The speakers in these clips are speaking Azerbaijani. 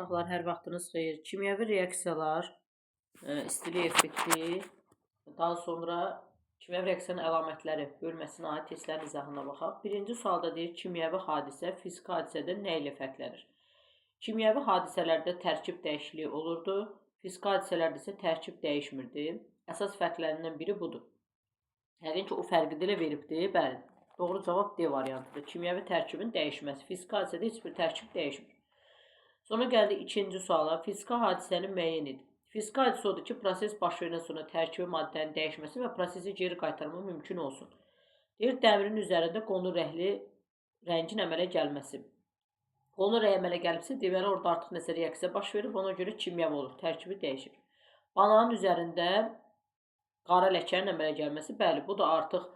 Uşaqlar, hər vaxtınız xeyir. Kimyəvi reaksiyalar, istilik effekti, daha sonra kimyəvi reaksiyanın əlamətləri bölməsinə aid testlərin izahına baxaq. Birinci sualda deyir, kimyəvi hadisə fiziki hadisədən nə ilə fərqlənir? Kimyəvi hadisələrdə tərkib dəyişikliyi olurdu, fiziki hadisələrdə isə tərkib dəyişmirdi. Əsas fərqlərindən biri budur. Yəqin ki, o fərqi də elə veribdir. Bəli, doğru cavab D variantıdır. Kimyəvi tərkibin dəyişməsi. Fiziki hadisədə heç bir tərkib dəyişmir. Sonra gəldik ikinci suala. Fiziki hadisəni müəyyən edin. Fiziki hadisə odur ki, proses baş verəndən sonra tərkibi maddənin dəyişməsi və prosesi geri qaytarma mümkün olsun. Deyir, dəmirin üzərində qonur rəngin əmələ gəlməsi. Qonur rəng əmələ gəlibsə, deməli orada artıq nəsə reaksiya baş verir, ona görə kimyəvi olur, tərkibi dəyişir. Bananın üzərində qara ləkənin əmələ gəlməsi, bəli, bu da artıq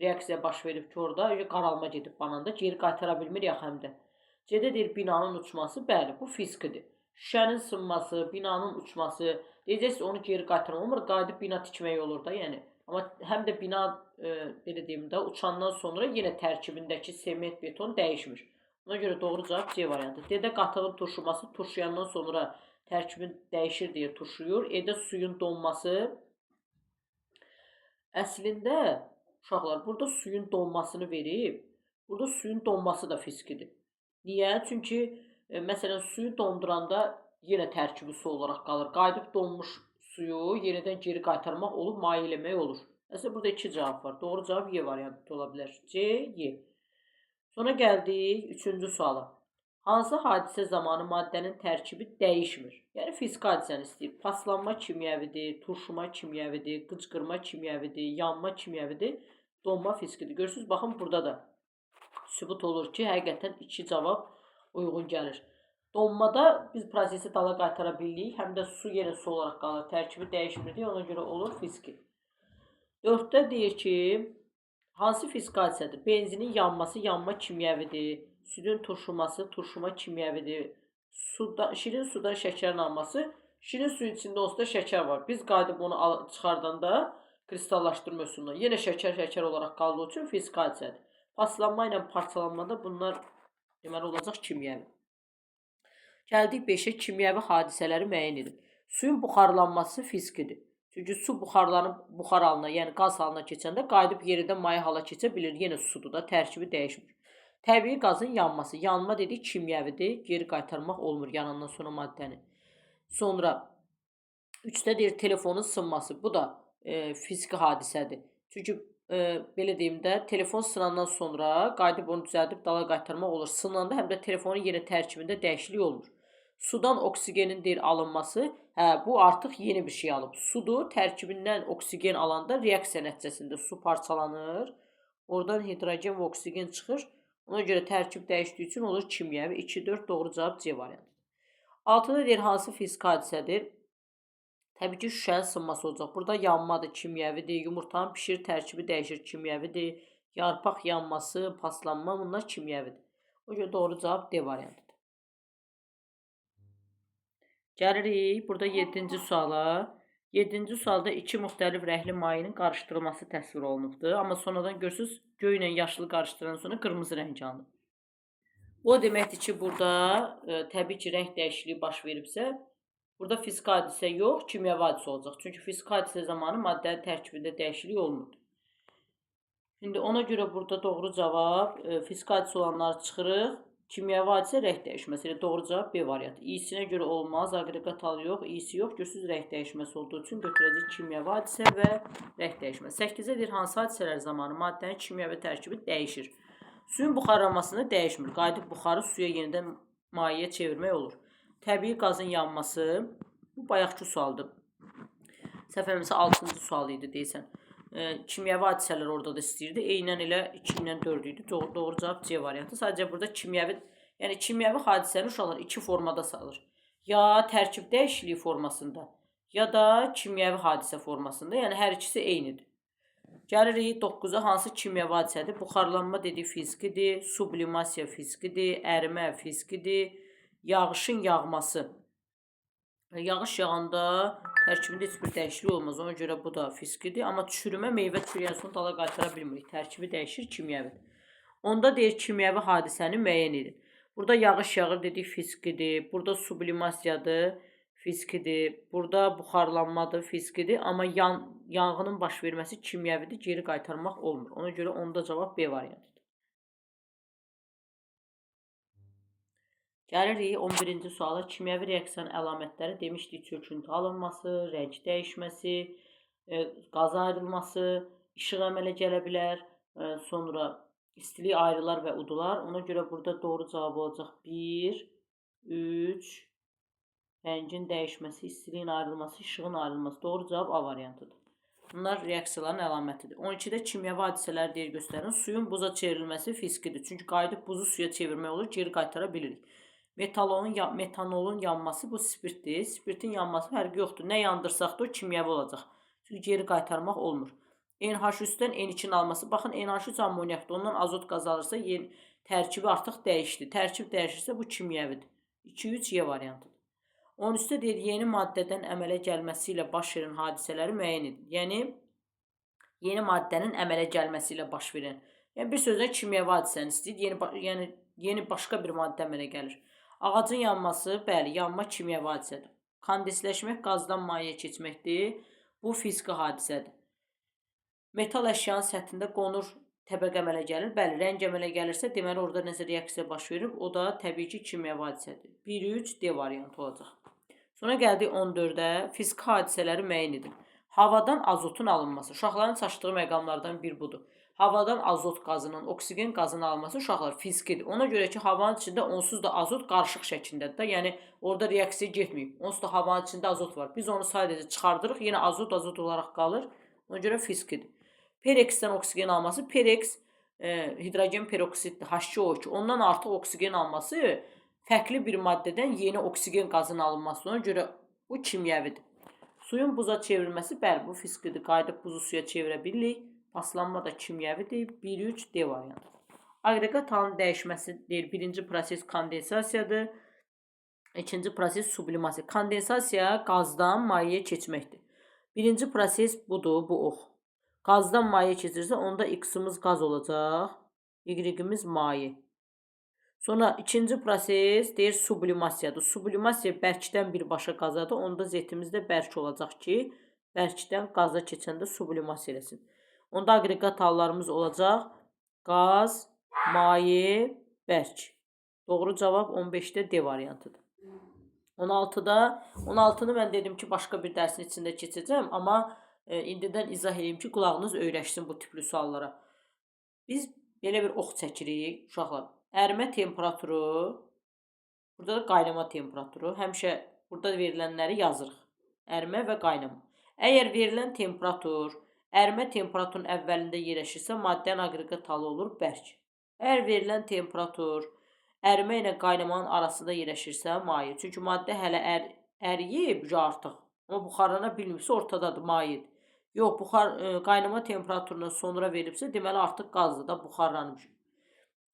reaksiya baş verib ki, orada qaralma gedib bananda, geri qaytara bilmir ya həm də. C-də deyir, binanın uçması, bəli, bu fizikidir. Şüşənin sınması, binanın uçması, deyəcəksiniz, onu geri qaytarmaq olmur, qayıdıb bina tikmək olur da, yəni. Amma həm də bina, belə deyim də, uçandan sonra yenə tərkibindəki sement, beton dəyişmir. Ona görə doğru cavab C variantı. D-də qatığın turşuması, turşuyandan sonra tərkibin dəyişir deyə turşuyur. E-də suyun donması. Əslində, uşaqlar, burada suyun donmasını verib, burada suyun donması da fizikidir. Niyə? Çünki, məsələn, suyu donduranda yenə tərkibi su olaraq qalır. Qayıdıb donmuş suyu yenidən geri qaytarmaq olur, maye eləmək olur. Əslində, burada iki cavab var. Doğru cavab Y variantı ola bilər. C, Y. Sonra gəldik üçüncü suala. Hansı hadisə zamanı maddənin tərkibi dəyişmir? Yəni, fiziki hadisəni istəyir. Paslanma kimyəvidir, turşuma kimyəvidir, qıcqırma kimyəvidir, yanma kimyəvidir, donma fizikidir. Görürsünüz, baxın, burada da sübut olur ki, həqiqətən iki cavab uyğun gəlir. Donmada biz prosesi dala qaytara bilirik, həm də su yenə su olaraq qalır, tərkibi dəyişmir deyə, ona görə olur fiziki. 4-də deyir ki, hansı fiziki hadisədir? Benzinin yanması yanma kimyəvidir, südün turşuması turşuma kimyəvidir, şirin sudan şəkərin alması, şirin suyun içində olsa da şəkər var. Biz qayıdıb onu çıxardanda kristallaşdırma üsulundan yenə şəkər olaraq qaldığı üçün fiziki hadisədir. Paslanma ilə parçalanmada bunlar deməli olacaq kimyəvi. Gəldik 5-ə, kimyəvi hadisələri müəyyən edin. Suyun buxarlanması fizikidir. Çünki su buxarlanıb buxar halına, yəni qaz halına keçəndə qayıdıb yeridən maye hala keçə bilir. Yenə sudur da, tərkibi dəyişmir. Təbii qazın yanması. Yanma dedik kimyəvidir, geri qaytarmaq olmur yanandan sonra maddəni. Sonra 3-də deyir telefonun sınması. Bu da fiziki hadisədir. Çünki belə deyim də, telefon sınandan sonra qayıdıb onu düzəldib dala qaytarmaq olur. Sınanda həm də telefonun yenə tərkibində dəyişiklik olmur. Sudan oksigenin deyir alınması, bu artıq yeni bir şey alıb. Sudur, tərkibindən oksigen alanda reaksiya nəticəsində su parçalanır. Oradan hidrogen və oksigen çıxır. Ona görə tərkib dəyişdiyi üçün olur kimyəvi. 2-4 doğru cavab C variantı. 6-da deyir hansı fiziki hadisədir? Təbii ki, şüşənin sınması olacaq. Burada yanmadır, kimyəvidir. Yumurtanın pişir, tərkibi dəyişir, kimyəvidir. Yarpaq yanması, paslanma, bunlar kimyəvidir. O görə doğru cavab D variantıdır. Gəlirik burada 7-ci suala. 7-ci sualda iki müxtəlif rəngli mayenin qarışdırılması təsvir olunubdur. Amma sonradan görürsünüz, göy ilə yaşılı qarışdıran sonra qırmızı rəng alınıb. O deməkdir ki, burada təbii ki, rəng dəyişikliyi baş veribsə, burada fiziki hadisə yox, kimyəvi hadisə olacaq. Çünki fiziki hadisə zamanı maddənin tərkibində dəyişiklik olmur. Şimdi ona görə burada doğru cavab fiziki hadisə olanları çıxırıq. Kimyəvi hadisə rəng dəyişməsi. Doğru cavab B variantı. İ-sinə görə olmaz, aqreqat halı yox, İ-si yox. Görürsünüz, rəng dəyişməsi olduğu üçün götürəcək kimyəvi hadisə və rəng dəyişməsi. 8-də deyir, hansı hadisələr zamanı maddənin kimyəvi tərkibi dəyişir? Suyun buxarlanmasını dəyişmir. Qayıdıb buxarı suya yenidən mayeyə çevirmək olur. Təbii qazın yanması, bu bayaqki sualdır. Səhvəmizə 6-cı sual idi deyəsən. Kimyəvi hadisələr orada da istəyirdi. Eynən elə 2 ilə 4 idi. Doğru cavab C variantı. Sadəcə burada kimyəvi hadisəni uşaqlar iki formada salır. Ya tərkib dəyişikliyi formasında, ya da kimyəvi hadisə formasında. Yəni hər ikisi eynidir. Gəlirik 9-a, hansı kimyəvi hadisədir? Buxarlanma dedik fizikidir, sublimasiya fizikidir, ərimə fizikidir, yağışın yağması. Yağış yağanda tərkibində heç bir dəyişiklik olmaz. Ona görə bu da fizikidir. Amma çürümə, meyvə çürüyən sonra dala qaytara bilmirik. Tərkibi dəyişir, kimyəvidir. Onda deyir, kimyəvi hadisəni müəyyən edin. Burada yağış yağır dedik fizkidir. Burada sublimasiyadır, fizkidir. Burada buxarlanmadır, fizkidir. Amma yanğının baş verməsi kimyəvidir, geri qaytarmaq olmur. Ona görə onda cavab B variantıdır. Gəlirik 11-ci suala. Kimyəvi reaksiyanın əlamətləri demişdik: çöküntü alınması, rəng dəyişməsi, qaz ayrılması, işıq əmələ gələ bilər, sonra istilik ayrılar və udular. Ona görə burada doğru cavab olacaq 1, 3, rəngin dəyişməsi, istiliyin ayrılması, işığın ayrılması. Doğru cavab A variantıdır. Bunlar reaksiyaların əlamətidir. 12-də kimyəvi hadisələr deyir göstərin. Suyun buza çevrilməsi fizkidir. Çünki qayıdıb buzu suya çevirmək olur, geri qaytara bilirik. Metanolonun yanması bu spirtdir. Spirtin yanması fərqi yoxdur. Nə yandırsaq da o kimyəvi olacaq. Çünki geri qaytarmaq olmur. NH3-dən N2-nin alması. Baxın, NH3 amoniakdır. Ondan azot qazı alırsa tərkibi artıq dəyişdi. Tərkib dəyişirsə bu kimyəvidir. 2-3 Y variantıdır. 13-də deyir, yeni maddədən əmələ gəlməsi ilə baş verən hadisələri müəyyən edin. Yəni, yeni maddənin əmələ gəlməsi ilə baş verən. Yəni, bir sözlə kimyəvi hadisəni istəyir. Yeni başqa bir maddə əmələ gəlir. Ağacın yanması, bəli, yanma kimyəvi hadisədir. Kondensləşmək qazdan mayeyə keçməkdir. Bu fiziki hadisədir. Metal əşyanın səthində qonur təbəqə əmələ gəlir. Bəli, rəng əmələ gəlirsə, deməli orada nəsə reaksiya baş verir. O da təbii ki, kimyəvi hadisədir. 1-3 D variantı olacaq. Sonra gəldik 14-də. Fiziki hadisələri müəyyən edin. Havadan azotun alınması. Uşaqların çaşdığı məqamlardan bir budur. Havadan azot qazının, oksigen qazının alınması uşaqlar fizikidir. Ona görə ki, havanın içində onsuz da azot qarışıq şəklindədir. Yəni, orada reaksiya getməyib. Onsuz da havanın içində azot var. Biz onu sadəcə çıxardırıq, yenə azot olaraq qalır. Ona görə fizikidir. Perexdən oksigen alması, Perex hidrogen peroksiddir, H2O2. Ondan artıq oksigen alması fərqli bir maddədən yeni oksigen qazının alınması. Ona görə bu kimyəvidir. Suyun buza çevrilməsi, bəli, bu fizikidir. Qayıdıb buzu suya çevirə bilirik. Paslanma da kimyəvidir. 1-3 D variantı. Aqreqat halının dəyişməsi deyir. Birinci proses kondensasiyadır. İkinci proses sublimasiya. Kondensasiya qazdan mayeyə keçməkdir. Birinci proses budur, bu ox. Qazdan maye keçirsə, onda X-imiz qaz olacaq, Y-imiz maye. Sonra ikinci proses deyir sublimasiyadır. Sublimasiya bərkdən birbaşa qazadır. Onda Z-imiz də bərk olacaq ki, bərkdən qaza keçəndə sublimasiya eləsin. Onda aqreqat hallarımız olacaq qaz, maye, bərk. Doğru cavab 15-də D variantıdır. 16-nı mən dedim ki, başqa bir dərsin içində keçəcəm, amma indidən izah edeyim ki, qulağınız öyrəşsin bu tipli suallara. Biz belə bir ox çəkirik, uşaqlar. Ərimə temperaturu, burada da qaynama temperaturu. Həmişə burada verilənləri yazırıq. Ərimə və qaynama. Əgər verilən temperatur, ərimə temperaturun əvvəlində yerləşirsə, maddənin aqreqat halı olur bərk. Əgər verilən temperatur, ərimə ilə qaynamanın arasında yerləşirsə, maye. Çünki maddə hələ əriyib artıq. Amma buxarlana bilmirsə, ortadadır, mayedir. Yox, qaynama temperaturundan sonra verilibsə, deməli artıq qazdır da, buxarlanmış.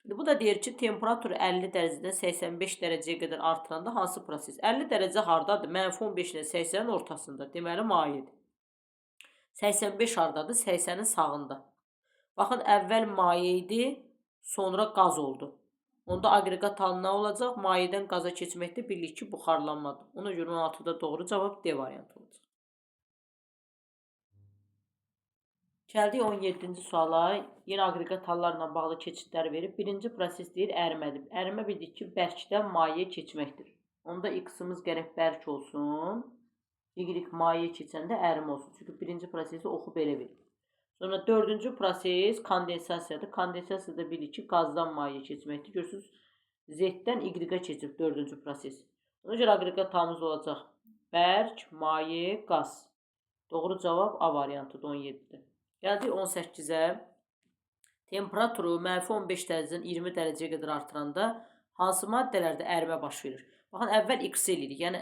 Bu da deyir ki, temperatur 50 dərəcədən 85 dərəcəyə qədər artıranda hansı proses? 50 dərəcə hardadır? -15 ilə 80-in ortasında. Deməli, mayedir. 85 hardadır? 80-in sağında. Baxın, əvvəl maye idi, sonra qaz oldu. Onda aqreqat halı nə olacaq? Mayedən qaza keçməkdə bilirik ki, buxarlanmadır. Ona görə 16-da doğru cavab D variantı olacaq. Gəldik 17-ci suala. Yenə aqreqat hallarla bağlı keçidləri verib. Birinci proses deyir ərimədir. Ərimə bildik ki, bərkdən mayeyə keçməkdir. Onda X-imiz gərək bərk olsun. Y mayeyə keçəndə ərimə olsun. Çünki birinci prosesi oxu belə verir. Sonra dördüncü proses kondensasiyadır. Kondensasiyada bildik ki, qazdan mayeyə keçməkdir. Görürsünüz, Z-dən Y-ə keçib dördüncü proses. Ona görə aqreqat halımız olacaq bərk, maye, qaz. Doğru cavab A variantıdır 17-də. Gəldik 18-ə. Temperaturu -15 dərəcədən 20 dərəcəyə qədər artıranda hansı maddələrdə ərimə baş verir? Baxın, əvvəl X eləyirik. Yəni,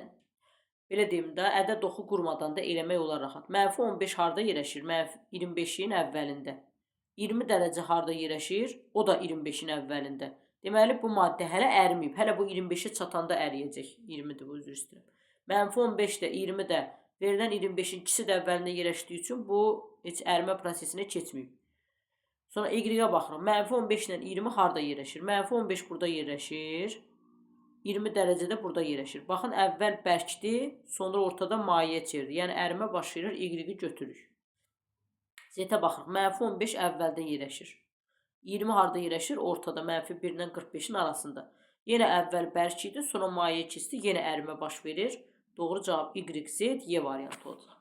belə deyim də, ədəd oxu qurmadan da eləmək olar rahat. -15 harda yerləşir? -25-in əvvəlində. 20 dərəcə harda yerləşir? O da 25-in əvvəlində. Deməli, bu maddə hələ əriməyib. Hələ bu 25-ə çatanda əriyəcək. 20-dir, bu üzr istəyirəm. -15 də 20 də verilən 25-in ikisi də əvvəlində yerləşdiyi üçün bu heç ərimə prosesinə keçməyib. Sonra Y-ə baxırıq. -15 ilə 20 harda yerləşir? -15 burada yerləşir. 20 dərəcədə burada yerləşir. Baxın, əvvəl bərkdir, sonra ortada mayeyə çevrilir. Yəni ərimə başlayır, Y-i götürürük. Z-ə baxırıq. -15 əvvəldə yerləşir. 20 harda yerləşir? Ortada, -1 ilə 45-in arasında. Yenə əvvəl bərk idi, sonra mayeyə keçdi, yenə ərimə baş verir. Doğru cavab Y, Z, Y variantı olacaq.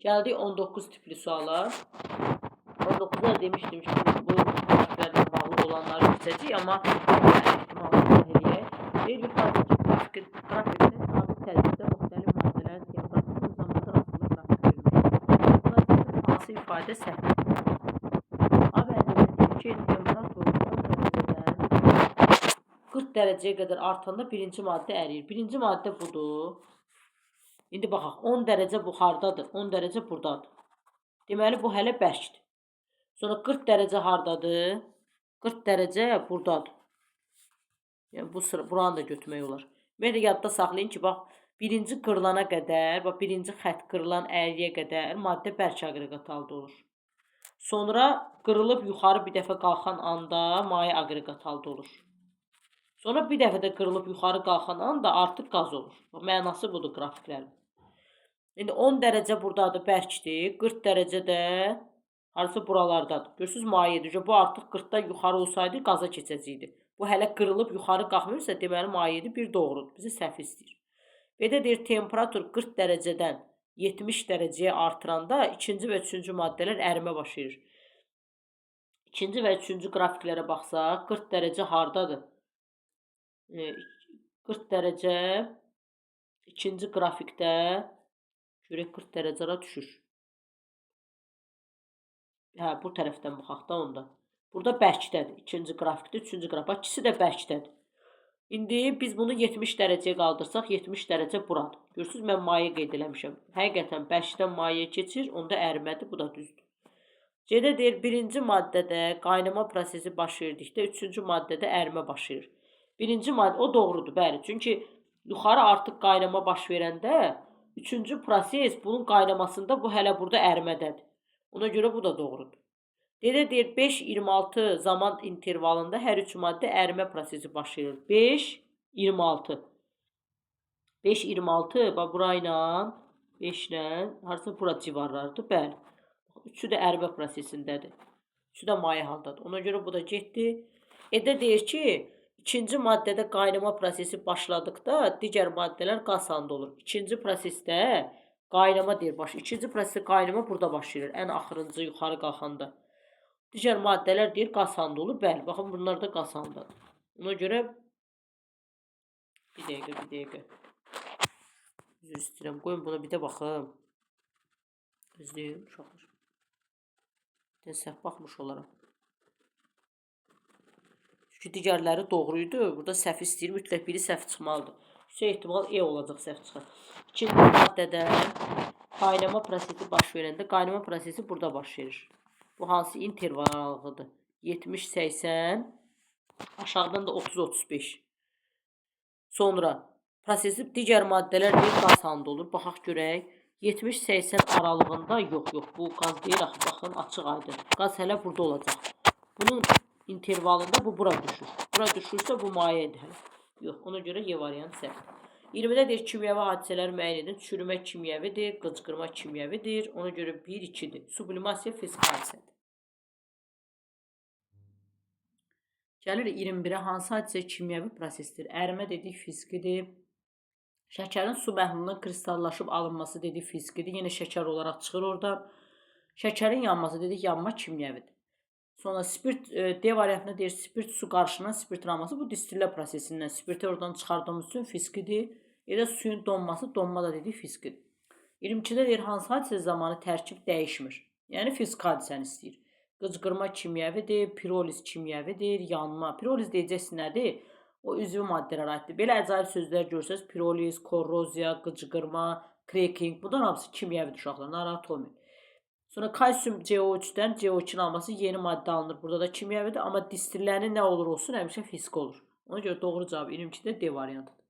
Gəldik 19 tipli suala. 19'da demişdim ki, bu grafiklərlə bağlı olanları seçəcəyik, amma ehtimalını eləyək. Bir yuxarıdakı grafikdə sabit tərtibdə müxtəlif maddələrin temperaturu zamanlar haqqında qrafik verilmişdir. Buna hansı ifadə səhvdir? A bəndində ki, temperatur 10 dərəcədən 40 dərəcəyə qədər artanda birinci maddə əriyir. Birinci maddə budur. İndi baxaq, 10 dərəcə bu hardadır? 10 dərəcə buradadır. Deməli, bu hələ bərkdir. Sonra 40 dərəcə hardadır? 40 dərəcə buradadır. Yəni, buranı da götürmək olar. Ümumiyyətlə, yadda saxlayın ki, bax, birinci qırılana qədər, bax, birinci xət qırılan əriyə qədər maddə bərk aqreqat halda olur. Sonra qırılıb yuxarı bir dəfə qalxan anda maye aqreqat halda olur. Sonra bir dəfə də qırılıb yuxarı qalxan anda artıq qaz olur. Mənası budur qrafiklərin. İndi 10 dərəcə buradadır, bərkdir. 40 dərəcə də harasa buralardadır. Görürsünüz, mayedir. Bu artıq 40-dan yuxarı olsaydı qaza keçəcəkdi. Bu hələ qırılıb yuxarı qalxmırsa, deməli mayedir, bir doğrudur. Bizi səhv istəyir. Və də deyir, temperatur 40 dərəcədən 70 dərəcəyə artıranda ikinci və üçüncü maddələr ərimə başlayır. İkinci və üçüncü qrafiklərə baxsaq, 40 dərəcə hardadır? 40 dərəcə ikinci qrafikdə görək 40 dərəcəyə düşür. Hə, bu tərəfdən baxaq da onda. Burada bərkdədir. İkinci qrafikdə, üçüncü qrafik. İkisi də bərkdədir. İndi biz bunu 70 dərəcəyə qaldırsaq, 70 dərəcə buradır. Görürsünüz, mən maye qeyd eləmişəm. Həqiqətən bərkdən maye keçir, onda ərimədir, bu da düzdür. C-də deyir, birinci maddədə qaynama prosesi baş verdikdə, üçüncü maddədə ərimə baş verir. Birinci maddə, o doğrudur, bəli. Çünki yuxarı artıq qaynama baş verəndə, üçüncü proses bunun qaynamasında bu hələ burada ərimədədir. Ona görə bu da doğrudur. Dedə deyir 5-26 zaman intervalında hər üç maddə ərimə prosesi baş verir. 5-26. 5-26 bax burayla 5-lə harasa bura civarlardır. Bəli. Üçü də ərimə prosesindədir. Üçü də maye haldadır. Ona görə bu da getdi. Edə deyir ki, İkinci maddədə qaynama prosesi başladıqda digər maddələr qaz halında olur. İkinci prosesdə qaynama deyir baş. İkinci prosesdə qaynama burada başlayır. Ən axırıncı yuxarı qalxanda. Digər maddələr deyir qaz halında olur. Bəli, baxın bunlar da qaz halindadır. Ona görə bir dəqiqə. Üzr istəyirəm. Qoyun buna bir də baxım. İzləyin uşaqlar. Bir də səhv baxmış olaram. Çünki digərləri doğruydu. Burada səhv istəyir. Mütləq biri səhv çıxmalıdır. Yüksək ehtimal E olacaq səhv çıxar. İkinci maddədə qaynama prosesi baş verəndə qaynama prosesi burada baş verir. Bu hansı interval aralığıdır? 70-80, aşağıdan da 30-35. Sonra prosesi digər maddələr deyil qaz halında olur. Baxaq görək. 70-80 aralığında yox. Bu qaz deyil. Baxın, açıq aydın. Qaz hələ burada olacaq. Bunun intervalında bu bura düşür. Bura düşürsə bu mayedir. Yox, ona görə Y variantı səhvdir. 20-də deyir, kimyəvi hadisələr müəyyən edin. Çürümə kimyəvidir, qıcqırma kimyəvidir. Ona görə 1-2-dir. Sublimasiya fizik hadisədir. Gəlir 21-ə, hansı hadisə kimyəvi prosesdir? Ərimə dedik fizikidir. Şəkərin su məhlulundan kristallaşıb alınması dedik fizikidir. Yenə şəkər olaraq çıxır oradan. Şəkərin yanması dedik yanma kimyəvidir. Sonra spirt D variantında deyir, spirt su qarışınan spirtlanması bu distillə prosesindən. Spirti oradan çıxardığımız üçün fizikidir. Elə suyun donması, donma da dedik fizikidir. 22-də deyir, hansı hadisə zamanı tərkib dəyişmir. Yəni fizik hadisəni istəyir. Qıcqırma kimyəvidir, piroliz kimyəvidir, yanma. Piroliz deyəcəksiniz nədir? O üzvü maddələrə aiddir. Belə əcaib sözlər görsəz, piroliz, korroziya, qıcqırma, cracking, bunlar hamısı kimyəvidir uşaqlar, narahat olmayın. Sonra kalsium CO3-dən CO2-nin alması yeni maddə alınır. Burada da kimyəvidir, amma distillənin nə olur olsun, həmişə fizik olur. Ona görə doğru cavab 22-də D variantıdır.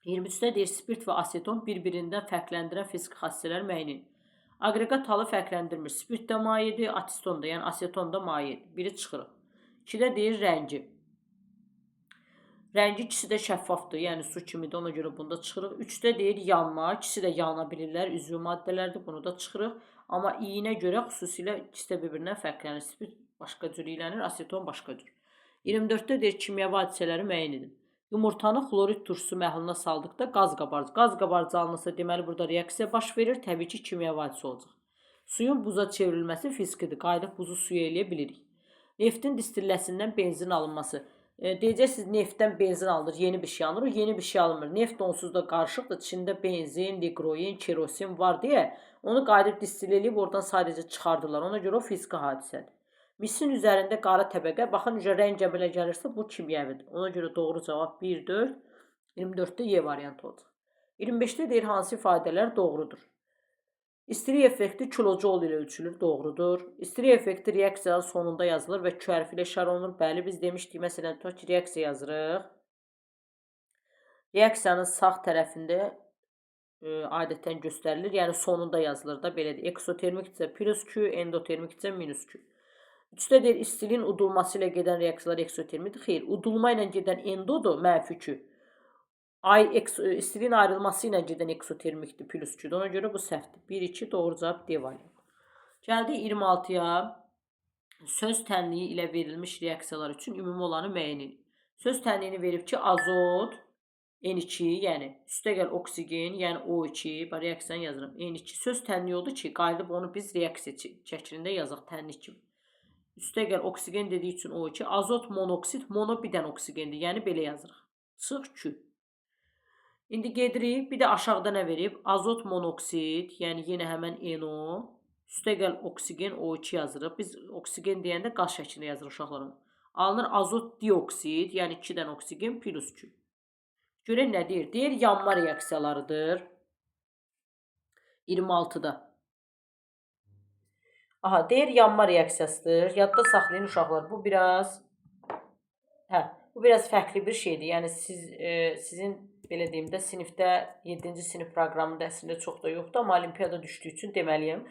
23-də deyir, spirt və aseton bir-birindən fərqləndirən fizik xassələr müəyyən edin. Aqreqat halı fərqləndirmir. Spirt də mayedir, aseton da, yəni aseton da mayedir. Biri çıxırıq. 2-də deyir, rəngi. Rəngi ikisi də şəffafdır, yəni su kimidir, ona görə bunda çıxırıq. 3-də deyir yanma, ikisi də yana bilirlər, üzvü maddələrdir, bunu da çıxırıq. Amma iyinə görə xüsusilə ikisi də bir-birindən fərqlənir. Spirt başqa cür iylənir, aseton başqa cür. 24-də deyir kimyəvi hadisələri müəyyən edin. Yumurtanı xlorid turşusu məhluluna saldıqda qaz qabarcı. Qaz qabarcı alınırsa, deməli burada reaksiya baş verir, təbii ki, kimyəvi hadisə olacaq. Suyun buza çevrilməsi fizkidir. Qayıdıb buzu suya eləyə bilirik. Neftin distilləsindən benzin alınması. Deyəcəksiniz, neftdən benzin alınır, yeni bir şey alınır, o yeni bir şey alınmır. Neft onsuz da qarışıqdır, içində benzin, nitrogen, kerosin var deyə onu qayıdıb distillə eləyib oradan sadəcə çıxardırlar. Ona görə o fiziki hadisədir. Misin üzərində qara təbəqə, baxın necə rəngə belə gəlirsə bu kimyəvidir. Ona görə doğru cavab 1, 4, 24-də Y variantı olacaq. 25-də deyir hansı ifadələr doğrudur? İstilik effekti kilojoule ilə ölçülür, doğrudur. İstilik effekti reaksiyanın sonunda yazılır və Q hərfi ilə işarə olunur. Bəli, biz demişdik, məsələn, tutaq ki, reaksiya yazırıq. Reaksiyanın sağ tərəfində adətən göstərilir, yəni sonunda yazılır da, belədir. Eksotermikdirsə plus Q, endotermikdirsə minus Q. 3-də deyir, istiliyin udulması ilə gedən reaksiyalar eksotermikdir. Xeyr, udulma ilə gedən endodur, mənfi Q. İstiliyin ayrılması ilə gedən eksotermikdir, plus Q-dir. Ona görə bu səhvdir. 1, 2, doğru cavab D variantı. Gəldik 26-ya. Söz tənliyi ilə verilmiş reaksiyalar üçün ümumi olanı müəyyən edin. Söz tənliyini verib ki, azot, N2, yəni üstəgəl oksigen, yəni O2, reaksiyanı yazıram, N2. Söz tənliyi oldu ki, qayıdıb onu biz reaksiya şəklində yazaq, tənlik kimi. Üstəgəl oksigen dediyi üçün O2, azot monoksid, mono bir dənə oksigendir, yəni belə yazırıq. Çıx Q. İndi gedirik, bir də aşağıda nə verib? Azot monoksid, yəni yenə həmən NO, üstəgəl oksigen O2 yazırıq. Biz oksigen deyəndə qaz şəklində yazırıq uşaqlarım. Alınır azot dioksid, yəni 2 dənə oksigen plus Q. Görək nə deyir? Deyir, yanma reaksiyalarıdır. 26-da. Aha, deyir, yanma reaksiyasıdır. Yadda saxlayın uşaqlar. Bu biraz fərqli bir şeydir. Yəni sizin belə deyim də sinifdə 7-ci sinif proqramında əslində çox da yoxdur, amma olimpiyada düşdüyü üçün deməliyəm.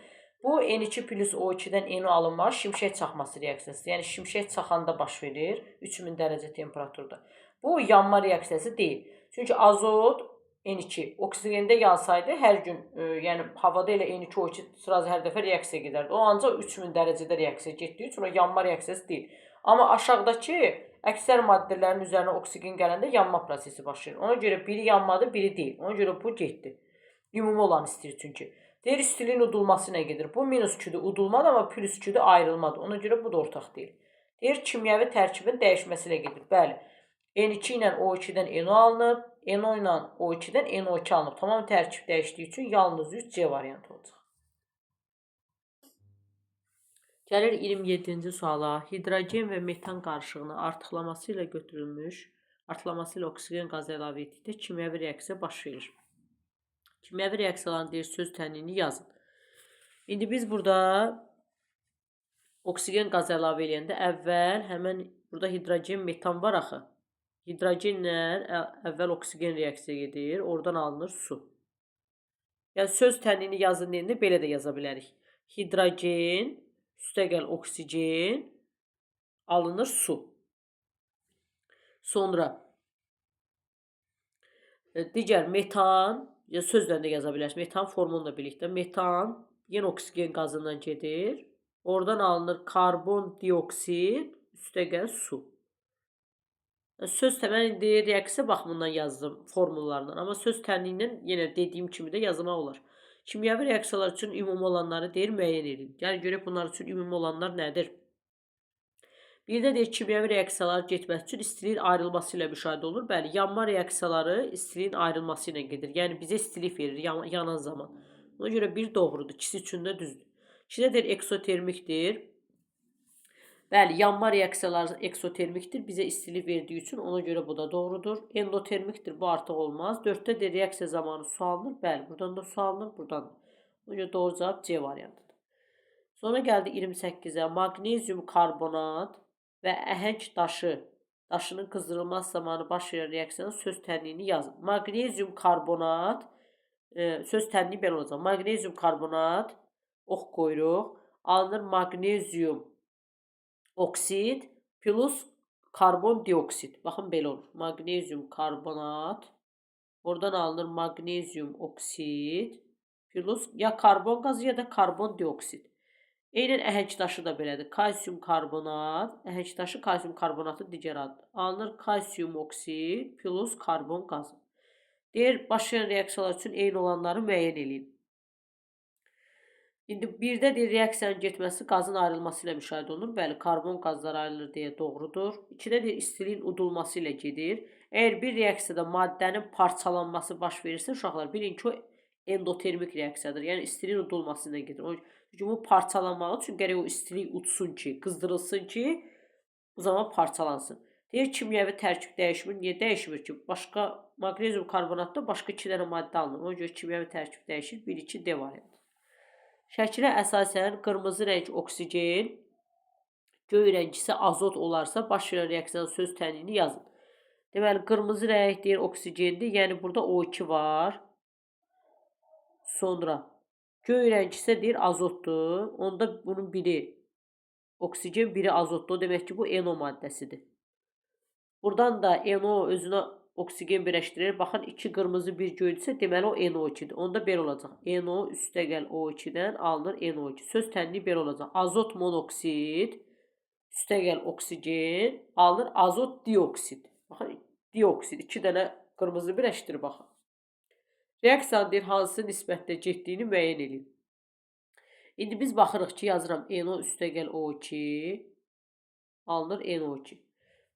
Bu N2 plus O2-dən NO alınma şimşək çaxması reaksiyasıdır. Yəni şimşək çaxanda baş verir 3000 dərəcə temperaturda. Bu yanma reaksiyası deyil. Çünki azot N2 oksigende yansaydı hər gün, yəni havada elə N2 O2 sıraz hər dəfə reaksiya gedərdi. O ancaq 3000 dərəcədə reaksiya getdiyi üçün o yanma reaksiyası deyil. Amma aşağıdakı əksər maddələrin üzərinə oksigen gələndə yanma prosesi başlayır. Ona görə biri yanmadı, biri deyil. Ona görə bu getdi. Ümumi olan istəyir çünki. Deyir, istiliyin udulması nə gedir? Bu minus Q-dür, udulmadır, amma plus Q-dür, ayrılmadır. Ona görə bu da ortaq deyil. Deyir, kimyəvi tərkibin dəyişməsi ilə gedir. Bəli, N2 ilə O2-dən NO alınıb, NO ilə O2-dən NO2 alınıb. Tamam tərkib dəyişdiyi üçün yalnız 3 C variantı olacaq. Gəlir 27-ci suala. Hidrogen və metan qarışığını artıqlaması ilə götürülmüş, artıqlaması ilə oksigen qazı əlavə etdikdə kimyəvi reaksiya baş verir. Kimyəvi reaksiyaların deyir, söz tənliyini yazın. İndi biz burada oksigen qazı əlavə eləyəndə əvvəl həmən burada hidrogen, metan var axı. Hidrogenlə əvvəl oksigen reaksiya gedir, oradan alınır su. Yəni söz tənliyini yazın deyəndə belə də yaza bilərik. Hidrogen, üstəgəl oksigen, alınır su. Sonra digər metan, sözlə də yaza bilərsiniz. Metan formulunu da birlikdə. Metan yenə oksigen qazından gedir. Oradan alınır karbon dioksid, üstəgəl su. Söz mən indi reaksiya baxımından yazdım formullarından. Amma söz tənliyindən yenə dediyim kimi də yazmaq olar. Kimyəvi reaksiyalar üçün ümumi olanları deyir, müəyyən edin. Gəlin görək bunlar üçün ümumi olanlar nədir? Bir də deyir, kimyəvi reaksiyalar getməsi üçün istiliyin ayrılması ilə müşahidə olur. Bəli, yanma reaksiyaları istiliyin ayrılması ilə gedir. Yəni bizə istilik verir yanan zaman. Ona görə bir doğrudur, ikisi üçün də düzdür. İkidə deyir, eksotermikdir. Bəli, yanma reaksiyaları eksotermikdir. Bizə istilik verdiyi üçün ona görə bu da doğrudur. Endotermikdir, bu artıq olmaz. 4-də deyir, reaksiya zamanı su alınır. Bəli, buradan da su alınır, buradan da. Ona görə doğru cavab C variantıdır. Sonra gəldi 28-ə. Magnezyum karbonat və əhəng daşının qızdırılması zamanı baş verən reaksiyanın söz tənliyini yazın. Magnezyum karbonat, söz tənliyi belə olacaq. Magnezyum karbonat, ox qoyuruq, alınır magnezyum oksid plus karbon dioksid. Baxın belə olur. Maqnezium karbonat. Oradan alınır maqnezium oksid. Plus ya karbon qazı ya da karbon dioksid. Eynən əhəng daşı da belədir. Kalsium karbonat. Əhəng daşı kalsium karbonatın digər adıdır. Alınır kalsium oksid plus karbon qazı. Deyir, başlayan reaksiyalar üçün eyni olanları müəyyən edin. İndi birdə deyir, reaksiyanın getməsi qazın ayrılması ilə müşahidə olunur. Bəli, karbon qazlar ayrılır deyə doğrudur. 2-də deyir, istiliyin udulması ilə gedir. Əgər bir reaksiyada maddənin parçalanması baş verirsə, uşaqlar bilin ki, o endotermik reaksiyadır. Yəni istiliyin udulması ilə gedir. Çünki bu parçalanmağı üçün gərək o istilik udsun ki, qızdırılsın ki, bu zaman parçalansın. Deyir, kimyəvi tərkib dəyişmir. Niyə dəyişmir ki? Başqa maqnezium karbonatda başqa 2 dənə maddə alınır. Ona görə kimyəvi tərkib dəyişir. 1-2 D variantı. Şəkilə əsasən qırmızı rəng oksigen, göy rəng isə azot olarsa, baş verən reaksiyanın söz tənliyini yazın. Deməli, qırmızı rəng deyir oksigendir, yəni burada O2 var. Sonra göy rəng isə deyir azotdur. Onda bunun biri oksigen, biri azotdur. O demək ki, bu NO maddəsidir. Buradan da NO özünə oksigen birləşdirir. Baxın, 2 qırmızı, 1 göydürsə, deməli o NO2-dir. Onda belə olacaq. NO üstəgəl O2-dən alınır NO2. Söz tənliyi belə olacaq. Azot monoksid üstəgəl oksigen alınır azot dioksid. Baxın, dioksid 2 dənə qırmızı birləşdirir, baxın. Reaksiyanın deyir, hansı nisbətdə getdiyini müəyyən edin. İndi biz baxırıq ki, yazıram NO üstəgəl O2 alınır NO2.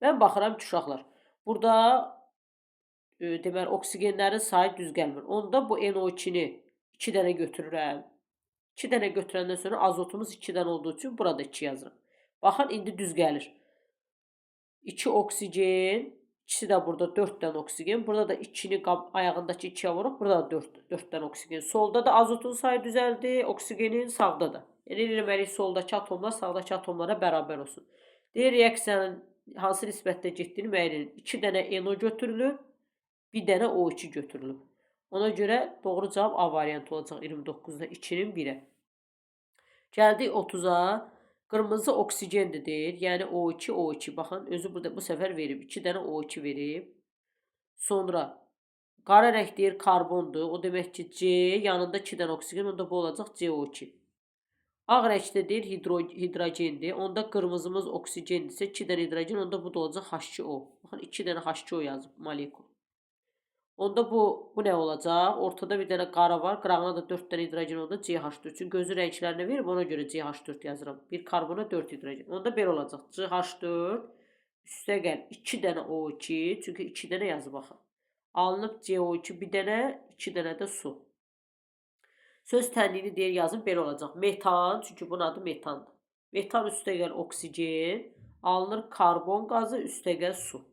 Mən baxıram ki, uşaqlar, burada deməli, oksigenlərin sayı düz gəlmir. Onda bu NO2-ni 2 dənə götürürəm. 2 dənə götürəndən sonra azotumuz 2 dənə olduğu üçün burada 2 yazıram. Baxın, indi düz gəlir. 2 oksigen, ikisi də burada 4 dənə oksigen. Burada da 2-ni ayağındakı 2-yə vuruq. Burada da 4 dənə oksigen. Solda da azotun sayı düzəldi, oksigenin sağda da. Yəni, eləməliyik soldakı atomlar sağdakı atomlara bərabər olsun. Deyir, reaksiyanın hansı nisbətdə getdiyini müəyyən edin. 2 dənə NO götürülüb, bir dənə O2 götürülüb. Ona görə doğru cavab A variantı olacaq 29-da 2-nin 1-ə. Gəldik 30-a. Qırmızı oksigendir deyir. Yəni O2, O2. Baxın, özü burada bu səfər verib. 2 dənə O2 verib. Sonra qara rəng deyir karbondur. O demək ki, C yanında 2 dənə oksigen. Onda bu olacaq CO2. Ağ rəngdə deyir hidrogendir. Onda qırmızımız oksigendirsə 2 dənə hidrogen. Onda bu da olacaq H2O. Baxın, 2 dənə H2O yazıb molekul. Onda bu nə olacaq? Ortada bir dənə qara var. Qırağına da 4 dənə hidrogen oldu. CH4. Çünki gözü rənglərini verib, ona görə CH4 yazıram. Bir karbona 4 hidrogen. Onda belə olacaq. CH4 üstəgəl 2 dənə O2. Çünki 2 dənə yazıb baxın. Alınıb CO2 bir dənə, 2 dənə də su. Söz tənliyini deyir yazın, belə olacaq. Metan, çünki bunun adı metandır. Metan üstəgəl oksigen, alınır karbon qazı üstəgəl su.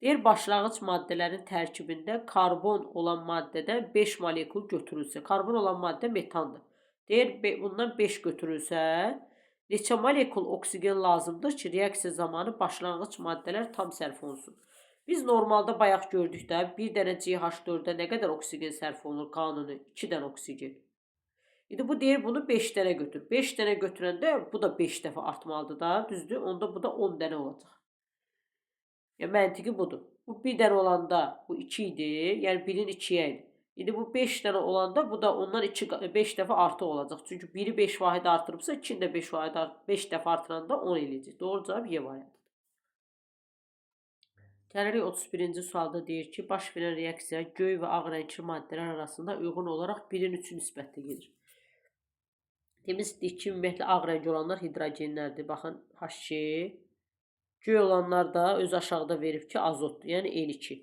Deyir, başlanğıc maddələrin tərkibində karbon olan maddədən 5 molekul götürülsə, karbon olan maddə metandır. Deyir, bundan 5 götürülsə, neçə molekul oksigen lazımdır ki, reaksiya zamanı başlanğıc maddələr tam sərf olunsun. Biz normalda bayaq gördük də, bir dənə CH4-də nə qədər oksigen sərf olunur qanuni? 2 dənə oksigen. İndi bu deyir, bunu 5 dənə götür. 5 dənə götürəndə bu da 5 dəfə artmalıdır da, düzdür? Onda bu da 10 dənə olacaq. Yəni, məntiqi budur. Bu 1 dənə olanda bu 2 idi, yəni 1-in 2-yə idi. İndi bu 5 dənə olanda bu da ondan 5 dəfə artıq olacaq. Çünki 1-i 5 vahid artırıbsa, 2-ni də 5 dəfə artıranda 10 eləyəcək. Doğru cavab Y variantıdır. Gəlirik 31-ci sualda deyir ki, baş verən reaksiya göy və ağ rəngli maddələr arasında uyğun olaraq 1-in 3 nisbətdə gedir. Demişdik ki, ümumiyyətlə ağ rəng olanlar hidrogenlərdir. Baxın, H2. Göy olanlar da öz aşağıda verib ki, azotdur. Yəni N2.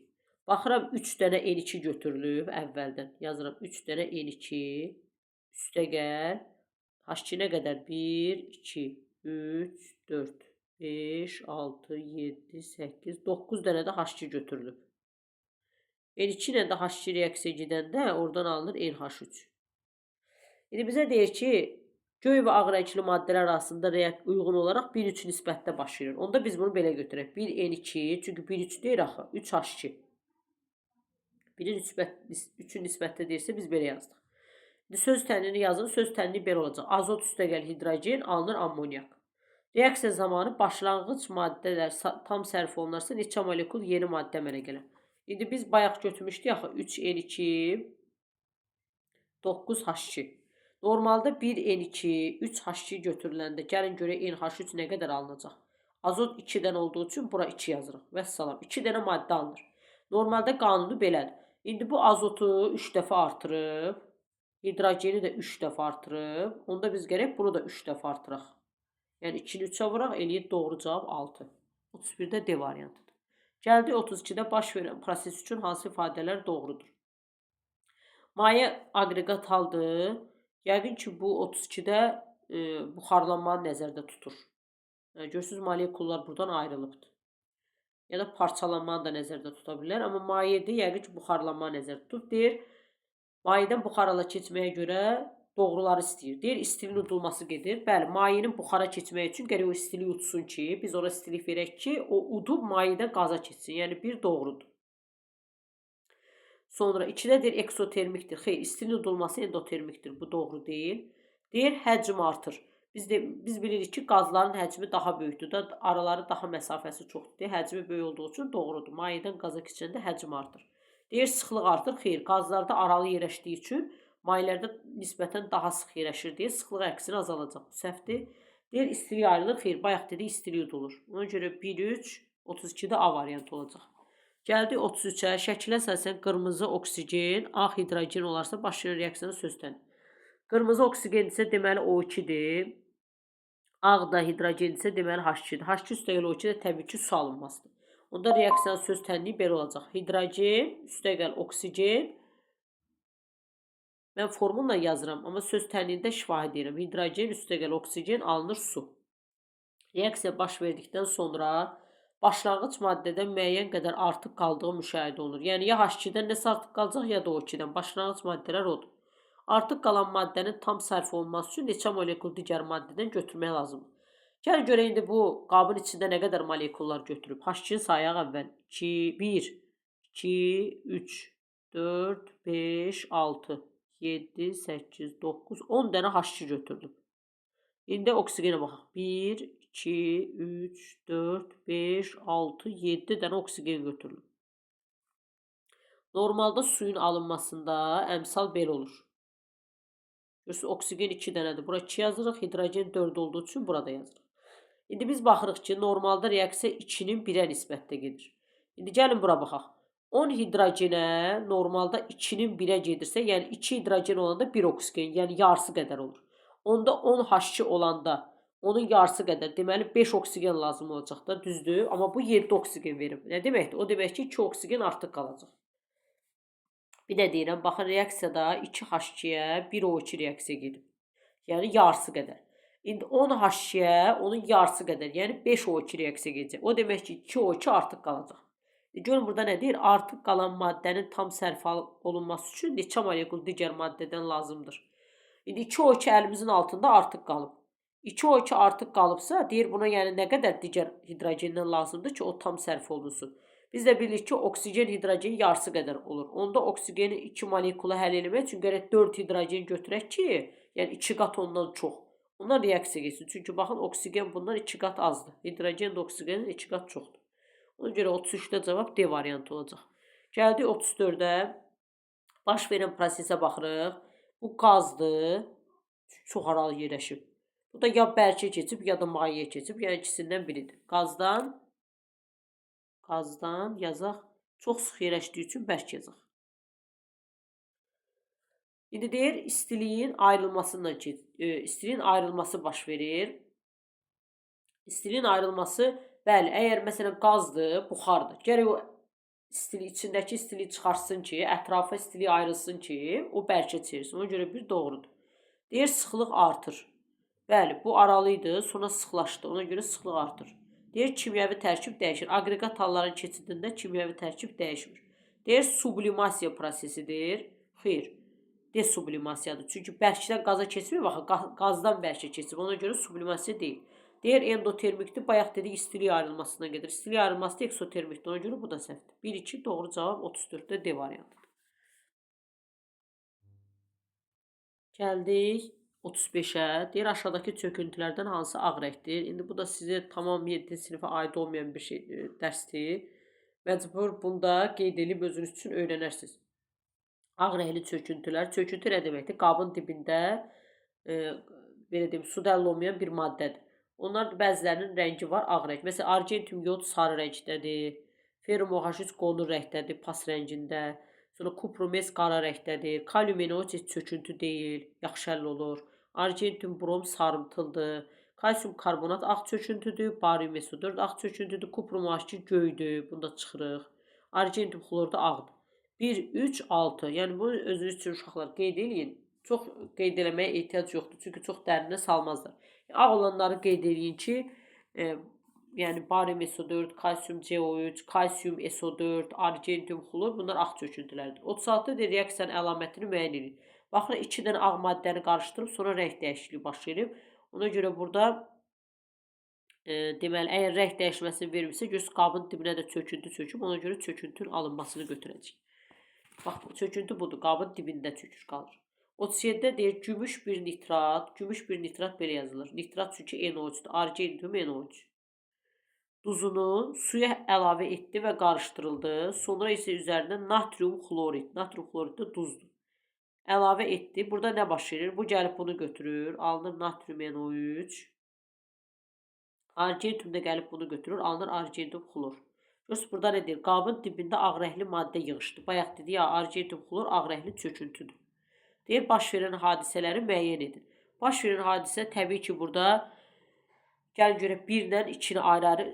Baxıram 3 dənə N2 götürülüb əvvəldən. Yazıram 3 dənə N2 üstəgəl H2 nə qədər? 1, 2, 3, 4, 5, 6, 7, 8, 9 dənə də H2 götürülüb. N2 ilə də H2 reaksiya gedəndə oradan alınır NH3. İndi bizə deyir ki, göy və ağ rəngli maddələr arasında uyğun olaraq 1-3 nisbətdə baş verir. Onda biz bunu belə götürək. 1N2, çünki 1-3 deyir axı, 3H2. 1-in 3-ün nisbətdə deyirsə biz belə yazdıq. İndi söz tənliyini yazın, söz tənliyi belə olacaq. Azot üstəgəl hidrogen alınır ammoniak. Reaksiya zamanı başlanğıc maddələr tam sərf olunarsa neçə molekul yeni maddə əmələ gələr? İndi biz bayaq götürmüşdük axı 3N2 9H2. Normalda 1N2 3H2 götürüləndə gəlin görək NH3 nə qədər alınacaq? Azot 2-dən olduğu üçün bura 2 yazırıq. Vəssalam. 2 dənə maddə alınır. Normalda qanunu belədir. İndi bu azotu 3 dəfə artırıb, hidrogeni də 3 dəfə artırıb, onda biz gərək bunu da 3 dəfə artıraq. Yəni 2-ni 3-ə vuraq, eləyir doğru cavab 6. 31-də D variantıdır. Gəldi 32-də baş verən proses üçün hansı ifadələr doğrudur? Maye aqreqat haldır. Yəqin ki, bu 32-də buxarlanmanı nəzərdə tutur. Görürsünüz, molekullar buradan ayrılıbdır. Ya da parçalanmanı da nəzərdə tuta bilər. Amma mayedə yəqin ki, buxarlanmanı nəzərdə tutur. Deyir, mayədən buxarala keçməyə görə doğruları istəyir. Deyir, istiliyin udulması gedir. Bəli, mayenin buxara keçməyi üçün gərək o istiliyi utsun ki, biz ora istilik verək ki, o udub mayədən qaza keçsin. Yəni, bir doğrudur. Sonra 2-də deyir, eksotermikdir. Xeyr, istiliyin udulması endotermikdir. Bu doğru deyil. Deyir, həcm artır. Biz bilirik ki, qazların həcmi daha böyükdür da, araları daha məsafəsi çoxdur deyə həcmi böyük olduğu üçün doğrudur. Mayədən qaza keçəndə həcm artır. Deyir, sıxlıq artır. Xeyr, qazlarda aralı yerləşdiyi üçün mayelərdə nisbətən daha sıx yerləşir deyə sıxlıq əksinə azalacaq. Bu səhvdir. Deyir, istilik ayrılır. Xeyr, bayaq dedik, istilik udulur. Ona görə 1-3, 32-də A variantı olacaq. Gəldi 33-ə. Şəkilə əsasən qırmızı oksigen, ağ hidrogen olarsa baş verən reaksiyonu sözlənir. Qırmızı oksigen isə deməli O2-dir. Ağ da hidrogen isə deməli H2-dir. H2 üstəgəl O2 də təbii ki, su alınmasıdır. Onda reaksiyanın söz tənliyi belə olacaq. Hidrogen üstəgəl oksigen. Mən formulla yazıram, amma söz tənliyində şifahi deyirəm. Hidrogen üstəgəl oksigen alınır su. Reaksiya baş verdikdən sonra başlanğıc maddədən müəyyən qədər artıq qaldığı müşahidə olunur. Yəni, ya H2-dən nəsə artıq qalacaq, ya da O2-dən. Başlanğıc maddələr odur. Artıq qalan maddənin tam sərf olunması üçün neçə molekul digər maddədən götürmək lazımdır. Gəlin görək, indi bu qabın içində nə qədər molekullar götürüb. H2-ni sayaq əvvəl. 2, 1, 2, 3, 4, 5, 6, 7, 8, 9, 10 dənə H2 götürdüm. İndi oksigenə baxaq. 1, 2, 3, 4, 5, 6, 7 dənə oksigen götürülür. Normalda suyun alınmasında əmsal belə olur. Görürsünüz, oksigen 2 dənədir. Bura 2 yazırıq. Hidrogen 4 olduğu üçün burada yazırıq. İndi biz baxırıq ki, normalda reaksiya 2-nin 1-ə nisbətdə gedir. İndi gəlin bura baxaq. 10 hidrogenə normalda 2-nin 1-ə gedirsə, yəni 2 hidrogen olanda 1 oksigen, yəni yarısı qədər olur. Onda 10 H2 olanda onun yarısı qədər, deməli 5 oksigen lazım olacaq da, düzdür? Amma bu 7 oksigen verir. Nə deməkdir? O demək ki, 2 oksigen artıq qalacaq. Bir də deyirəm, baxın, reaksiyada 2 H2-yə 1 O2 reaksiya gedib. Yəni yarısı qədər. İndi 10 H2-yə onun yarısı qədər, yəni 5 O2 reaksiya gedəcək. O demək ki, 2 O2 artıq qalacaq. Görün, burada nə deyir? Artıq qalan maddənin tam sərf olunması üçün neçə molekul digər maddədən lazımdır. İndi 2 O2 əlimizin altında artıq qalıb. 2 O2 artıq qalıbsa, deyir buna yəni nə qədər digər hidrogendən lazımdır ki, o tam sərf olunsun. Biz də bilirik ki, oksigen hidrogenin yarısı qədər olur. Onda oksigeni 2 molekula həll etmək üçün gərək 4 hidrogen götürək ki, yəni 2 qat ondan çox. Ondan reaksiya geçsin. Çünki baxın, oksigen bundan 2 qat azdır. Hidrogen də oksigenin 2 qat çoxdur. Ona görə 33-də cavab D variantı olacaq. Gəldik 34-də. Baş verən prosesə baxırıq. Bu qazdır. Çox aralı yerləşib. Bu da ya bərkə keçib, ya da mayeyə keçib. Yəni ikisindən biridir. Qazdan yazaq. Çox sıx yerləşdiyi üçün bərk yazaq. İndi deyir, istiliyin ayrılması baş verir. İstiliyin ayrılması, bəli, əgər məsələn qazdır, buxardır. Gərək o içindəki istiliyi çıxarsın ki, ətrafa istilik ayrılsın ki, o bərkə çevirsin. Ona görə bir doğrudur. Deyir, sıxlıq artır. Bəli, bu aralıydı, sonra sıxlaşdı. Ona görə sıxlıq artır. Deyir, kimyəvi tərkib dəyişir. Aqreqat halların keçidində kimyəvi tərkib dəyişmir. Deyir, sublimasiya prosesidir. Xeyr, desublimasiyadır. Çünki bərkdən qaza keçmir, baxın, qazdan bərkə keçib. Ona görə sublimasiya deyil. Deyir, endotermikdir. Bayaq dedik, istilik ayrılmasına gedir. İstilik ayrılması da eksotermikdir. Ona görə bu da səhvdir. 1-2 doğru cavab 34-də D variantıdır. Gəldik 35'ə. Deyir aşağıdakı çöküntülərdən hansı ağ rəngdir? İndi bu da sizə tamam 7 sinifə aid olmayan bir şey dərsdir. Məcbur bunda qeyd edib özünüz üçün öyrənərsiniz. Ağ rəngli çöküntülər. Çöküntü nə deməkdir? Qabın dibində e, belə deyim, su dəlil olmayan bir maddədir. Onlar bəzilərinin rəngi var, ağ rəng. Məsələn, argentum yod sarı rəngdədir. Ferrum OH3 qonur rəngdədir, pas rəngində. Sonra kupromez qara rəngdədir. Kalium NaOH heç çöküntü deyil, yaxşı həll olur. Argentum brom sarımtıldır. Kalsium karbonat ağ çöküntüdür. Barium SO4 ağ çöküntüdür. Kuprum OH2 göydür. Bunda çıxırıq. Argentum xlor da ağdır. 1, 3, 6. Yəni bunu özünüz üçün uşaqlar qeyd eləyin. Çox qeyd eləməyə ehtiyac yoxdur. Çünki çox dərinə salmazlar. Ağ olanları qeyd eləyin ki, yəni barium SO4, kalsium CO3, kalsium SO4, argentum xlor bunlar ağ çöküntülərdir. 36 reaksiyanın əlamətini müəyyən edin. Baxın 2 dənə ağ maddəni qarışdırıb sonra rəng dəyişikliyi baş verib. Ona görə burada deməli əgər rəng dəyişməsini vermirsə, göz qabın dibinə də çöküntü çöküb, ona görə çöküntünün alınmasını götürəcək. Bax, çöküntü budur, qabın dibində çökür qalır. 37-də deyir, gümüş bir nitrat. Gümüş bir nitrat belə yazılır. Nitrat çünki NO3-dür. Argentum NO3. Duzunu suya əlavə etdi və qarışdırıldı. Sonra isə üzərinə natrium xlorid. Natrium xlorid də duzdur. Əlavə etdi. Burada nə baş verir? Bu gəlib bunu götürür. Alınır natrium NO3. Argentum da gəlib bunu götürür. Alınır argentum xlor. Görürsünüz, burada nə deyir? Qabın dibində ağ rəngli maddə yığışdı. Bayaq dedi ya, argentum xlor ağ rəngli çöküntüdür. Deyir, baş verən hadisələri müəyyən edin. Baş verən hadisə təbii ki, burada gəlin görək 1 ilə 2-ni ayrı-ayrı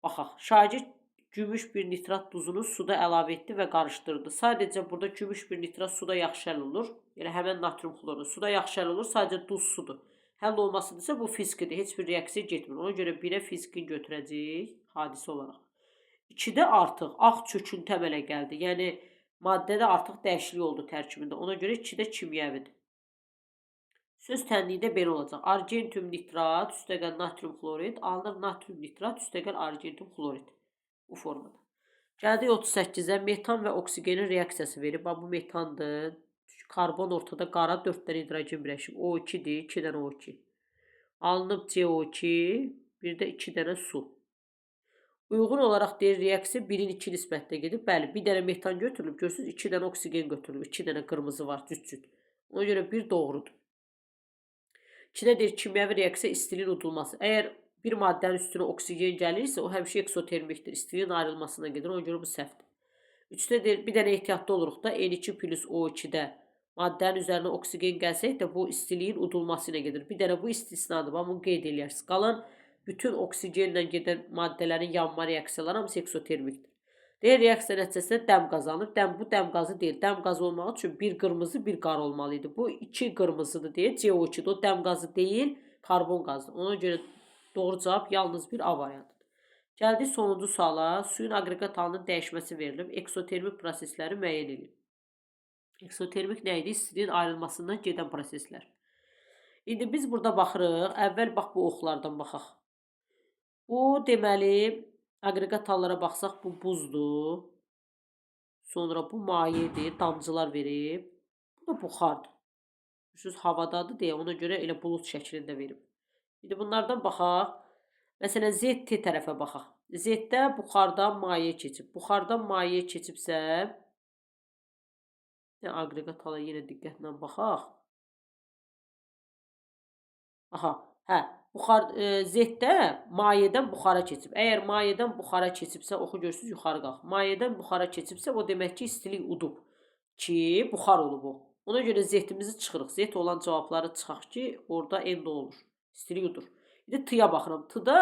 baxaq. Şagird gümüş bir nitrat duzunu suda əlavə etdi və qarışdırdı. Sadəcə burada gümüş bir nitrat suda yaxşı həll olur. Yəni həmən natrium xloru suda yaxşı həll olur. Sadəcə duz sudur. Həll olmasıdırsa bu fizikidir. Heç bir reaksiya getmir. Ona görə 1-ə fiziki götürəcəyik hadisə olaraq. 2-də artıq ağ çöküntü əmələ gəldi. Yəni maddədə artıq dəyişiklik oldu tərkibində. Ona görə 2-də kimyəvidir. Söz tənliyidə belə olacaq. Argentum nitrat üstəgəl natrium xlorid alınır natrium nitrat üstəgəl argentum xlorid. Bu formada. Gəldik 38-ə. Metan və oksigenin reaksiyası verib. Bu metandır. Karbon ortada qara 4 dənə hidrogen birləşib. O2-dir. 2 dənə O2. Alınıb CO2. Bir də 2 dənə su. Uyğun olaraq deyir reaksiya 1-in 2 nisbətdə gedib. Bəli, bir dənə metan götürülüb. Görürsünüz 2 dənə oksigen götürülüb. 2 dənə qırmızı var cüt-cüt. Ona görə 1 doğrudur. 2-də deyir kimyəvi reaksiya istiliyin udulması. Əgər bir maddənin üstünə oksigen gəlirsə, o həmişə eksotermikdir. İstiliyin ayrılmasına gedir. Ona görə bu səhvdir. 3-də deyir bir dənə ehtiyatlı oluruq da N2 plus O2-də maddənin üzərinə oksigen gəlsək də bu istiliyin udulması ilə gedir. Bir dənə bu istisnadır. Bunu qeyd edirsiniz. Qalan bütün oksigenlə gedən maddələrin yanma reaksiyaları hamısı eksotermikdir. Deyir, reaksiya nəticəsində dəm qazanır. Bu dəm qazı deyil. Dəm qazı olmaq üçün bir qırmızı, bir qara olmalı idi. Bu 2 qırmızıdır deyir. CO2-dir. O dəm qazı deyil, karbon qazıdır. Ona görə doğru cavab yalnız bir A variantıdır. Gəldik sonuncu suala. Suyun aqreqat halının dəyişməsi verilib. Eksotermik prosesləri müəyyən edin. Eksotermik nə idi? İstiliyin ayrılmasından gedən proseslər. İndi biz burada baxırıq. Əvvəl bax bu oxlardan baxaq. Bu deməli aqreqat hallara baxsaq bu buzdur. Sonra bu mayedir, damcılar verib. Bu da buxardır. Görürsünüz havadadır deyə ona görə elə bulut şəklində verib. İndi bunlardan baxaq. Məsələn ZT tərəfə baxaq. Z-də buxardan maye keçib. Buxardan maye keçibsə aqreqat hala yenə diqqətlə baxaq. Aha, hə. Z-də mayədən buxara keçib. Əgər mayədən buxara keçibsə, oxu görürsünüz yuxarı qalx. Mayədən buxara keçibsə, o demək ki, istilik udub ki, buxar olub o. Ona görə Z-imizi çıxırıq. Z olan cavabları çıxaq ki, orada N-də olur. İstilik udur. İndi T-ya baxıram. T-da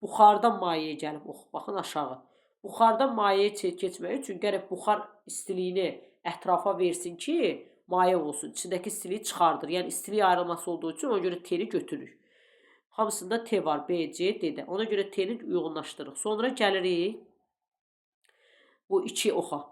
buxardan mayəyə gəlib. Baxın aşağı. Buxardan mayəyə keçmək üçün gərək buxar istiliyini ətrafa versin ki, maye olsun. İçindəki istiliyi çıxardır. Yəni istilik ayrılması olduğu üçün ona görə T-ni götürürük. Hamısında T var, B, C, D-də. Ona görə T-ni uyğunlaşdırırıq. Sonra gəlirik bu 2 oxa.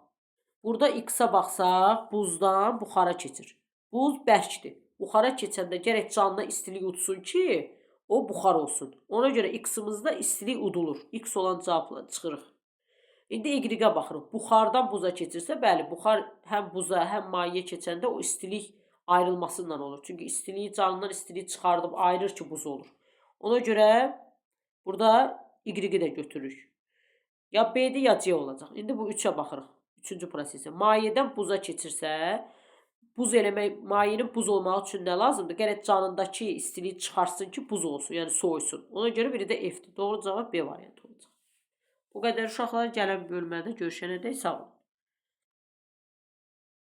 Burada X-a baxsaq, buzdan buxara keçir. Buz bərkdir. Buxara keçəndə gərək canlı istilik udsun ki, o buxar olsun. Ona görə X-imizdə istilik udulur. X olan cavabla çıxırıq. İndi Y-ə baxırıq. Buxardan buza keçirsə, bəli, buxar həm buza, həm mayeyə keçəndə o istilik ayrılmasından olur. Çünki istiliyi canlıdan istiliyi çıxardıb ayırır ki, buz olur. Ona görə burada Y-i də götürürük. Ya B-dir, ya C olacaq. İndi bu 3-ə baxırıq. Üçüncü prosesə. Mayedən buza keçirsə, buz eləmək, mayenin buz olmaq üçün nə lazımdır? Gərək canındakı istiliyi çıxarsın ki, buz olsun, yəni soyusun. Ona görə biri də F-dir. Doğru cavab B variantı olacaq. Bu qədər uşaqlar, gələn bölmədə görüşənədək sağ olun.